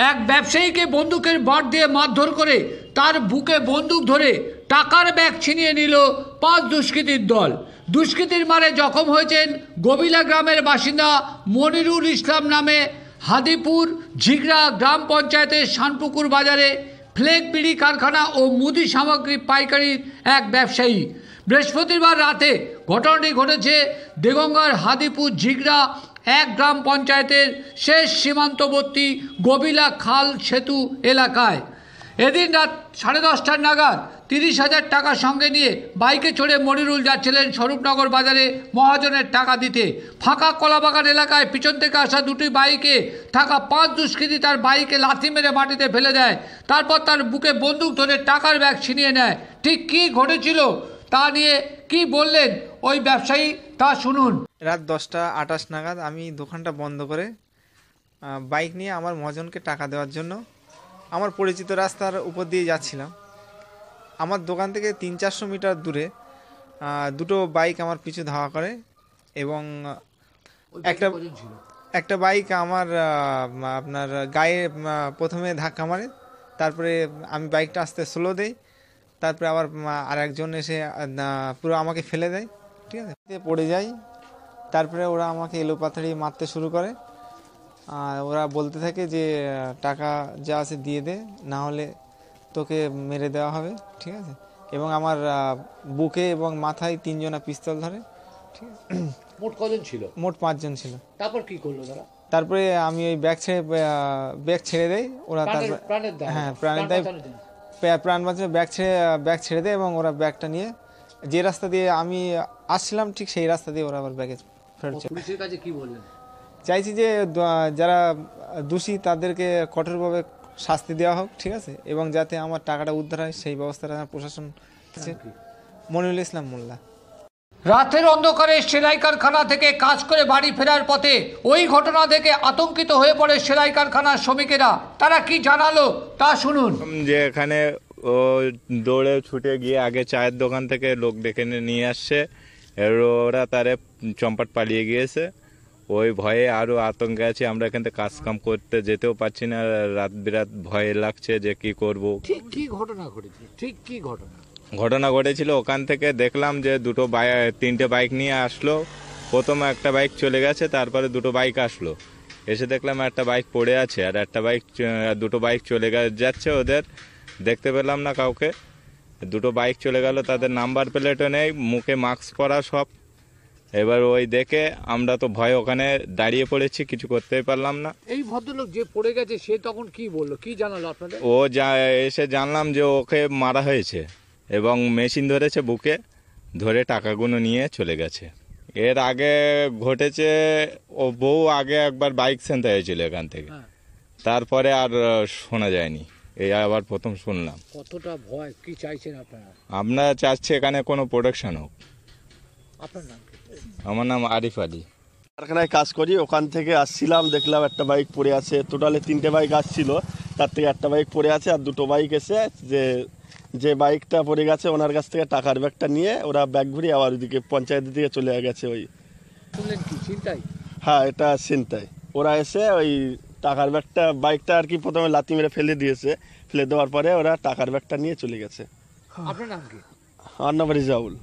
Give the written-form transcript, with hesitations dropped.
এক ব্যবসায়ীকে বন্দুকের বাট দিয়ে মারধর করে তার বুকে বন্দুক ধরে টাকার ব্যাগ ছিনিয়ে নিল 5 দুষ্কৃতীর দল। দুষ্কৃতীর মারে জখম হয়েছেন গবিলা গ্রামের বাসিন্দা মনিরুল ইসলাম নামে হাদিপুর ঝিগড়া গ্রাম পঞ্চায়েতের শানপুকুর বাজারে ফ্লেক বিড়ি কারখানা ও মুদি সামগ্রী পাইকারির এক ব্যবসায়ী। বৃহস্পতিবার রাতে ঘটনাটি ঘটেছে দেগঙ্গার হাদিপুর ঝিগড়া এক গ্রাম পঞ্চায়েতের শেষ সীমান্তবর্তী গবিলা খাল সেতু এলাকায়। এদিন রাত 10:30 নাগাদ 30,000 টাকা সঙ্গে নিয়ে বাইকে চড়ে মনিরুল যাচ্ছিলেন স্বরূপনগর বাজারে মহাজনের টাকা দিতে। ফাঁকা কলাবাগান এলাকায় পিছন থেকে আসা দুটি বাইকে থাকা 5 দুষ্কৃতী তার বাইকে লাথি মেরে মাটিতে ফেলে দেয়। তারপর তার বুকে বন্দুক ধরে টাকার ব্যাগ ছিনিয়ে নেয়। ঠিক কী ঘটেছিল তা নিয়ে কি বললেন ওই ব্যবসায়ী তা শুনুন। রাত 10:28 নাগাদ আমি দোকানটা বন্ধ করে বাইক নিয়ে আমার মহাজনকে টাকা দেওয়ার জন্য আমার পরিচিত রাস্তার উপর দিয়ে যাচ্ছিলাম। আমার দোকান থেকে 300-400 মিটার দূরে দুটো বাইক আমার পিছু ধাওয়া করে এবং একটা বাইক আমার আপনার গায়ে প্রথমে ধাক্কা মারে। তারপরে আমি বাইকটা আস্তে স্লো দেই। তারপরে আবার আরেকজন এসে পুরো আমাকে ফেলে দেয়, ঠিক আছে, পড়ে যাই। তারপরে ওরা আমাকে এলোপাথাড়ি মারতে শুরু করে। ওরা বলতে থাকে যে টাকা যা আছে দিয়ে দে, না হলে তোকে মেরে দেওয়া হবে, ঠিক আছে। এবং আমার বুকে এবং মাথায় 3 জনা পিস্তল ধরে, ঠিক আছে। মোট কজন ছিল? মোট 5 জন ছিল। তারপর কি করলো তারা? তারপরে আমি ওই ব্যাগ ছেড়ে দেই। ওরা তারপর হ্যাঁ প্রাণের দায় প্রাণ বাঁচিয়ে ব্যাগ ছেড়ে দেয় এবং ওরা ব্যাগটা নিয়ে যে রাস্তা দিয়ে আমি আসছিলাম ঠিক সেই রাস্তা দিয়ে ওরা আবার ব্যাগে ফেরত চলে। পুলিশের কাছে কি বললেন? চাইছি যে যারা দোষী তাদেরকে কঠোরভাবে শাস্তি দেওয়া হোক, ঠিক আছে, এবং যাতে আমার টাকাটা উদ্ধার হয় সেই ব্যবস্থাটা প্রশাসন। মনিরুল ইসলাম মোল্লা। রাতের অন্ধকারে সেলাই কারখানা থেকে কাজ করে বাড়ি ফেরার পথে ওই ঘটনা দেখে আতঙ্কিত হয়ে পড়ে সেলাই কারখানার শ্রমিকেরা। তারা কি জানালো তা শুনুন। যে এখানে ও দৌড়ে ছুটে গিয়ে আগে চায়ের দোকান থেকে লোক ডেকে নিয়ে আসছে, ওরা তারে চম্পাট পালিয়ে গিয়েছে। ওই ভয়ে আরও আতঙ্কে আছে। আমরা এখান থেকে কাজ কাম করতে যেতেও পারছি না। রাত বিরাত ভয় লাগছে যে কি করব। ঠিক কি ঘটনা ঘটেছে? ঠিক কি ঘটনা ঘটেছিল, ওখান থেকে দেখলাম যে 3টে বাইক নিয়ে আসলো। প্রথমে একটা বাইক চলে গেছে, তারপরে 2টো বাইক আসলো। এসে দেখলাম একটা বাইক পড়ে আছে আর দুটো বাইক চলে যাচ্ছে। ওদের দেখতে পেলাম না কাউকে। 2টো বাইক চলে গেল, তাদের নাম্বার প্লেটও নেই, মুখে মাস্ক পরা সব। এবার ওই দেখে আমরা তো ভয় ওখানে দাঁড়িয়ে পড়েছি, কিছু করতেই পারলাম না। এই ভদ্রলোক যে পড়ে গেছে সে তখন কি বললো, কি জানালো আপনাদের? এসে জানলাম যে ওকে মারা হয়েছে এবং মেশিন ধরেছে বুকে ধরে টাকাগুলো নিয়ে চলে গেছে। এর আগে ঘটেছে ও বউ আগে একবার বাইক ছিনতাই হয়েছিল এখান থেকে, তারপরে আর শোনা যায়নি। এই আবার প্রথম শুনলাম। কতটা ভয়, কি চাইছেন আপনারা? আমরা চাচ্ছি এখানে কোনো প্রোটেকশন হোক। আপনার নাম? আমার নাম আরিফ আলী। কারখানায় কাজ করি, ওখান থেকে আসছিলাম, দেখলাম একটা বাইক পড়ে আছে। টোটালে 3টে বাইক আসছিল, তার থেকে একটা বাইক পড়ে আছে আর 2টো বাইক এসে যে বাইকটা পড়ে গেছে ওনার কাছ থেকে টাকার ব্যাগটা নিয়ে ওরা ব্যাগ ঘুরিয়ে আবার ওইদিকে পঞ্চায়েতের দিকে চলে গেছে। ওই শুনলেন কি ছিনতাই? হ্যাঁ, এটা ছিনতাই। ওরা এসে ওই টাকার ব্যাগটা বাইকটা আর কি প্রথমে লাথি মেরে ফেলে দিয়েছে। ফেলে দেওয়ার পরে ওরা টাকার ব্যাগটা নিয়ে চলে গেছে। আপনার নাম কি? আমার নাম রিজাউল।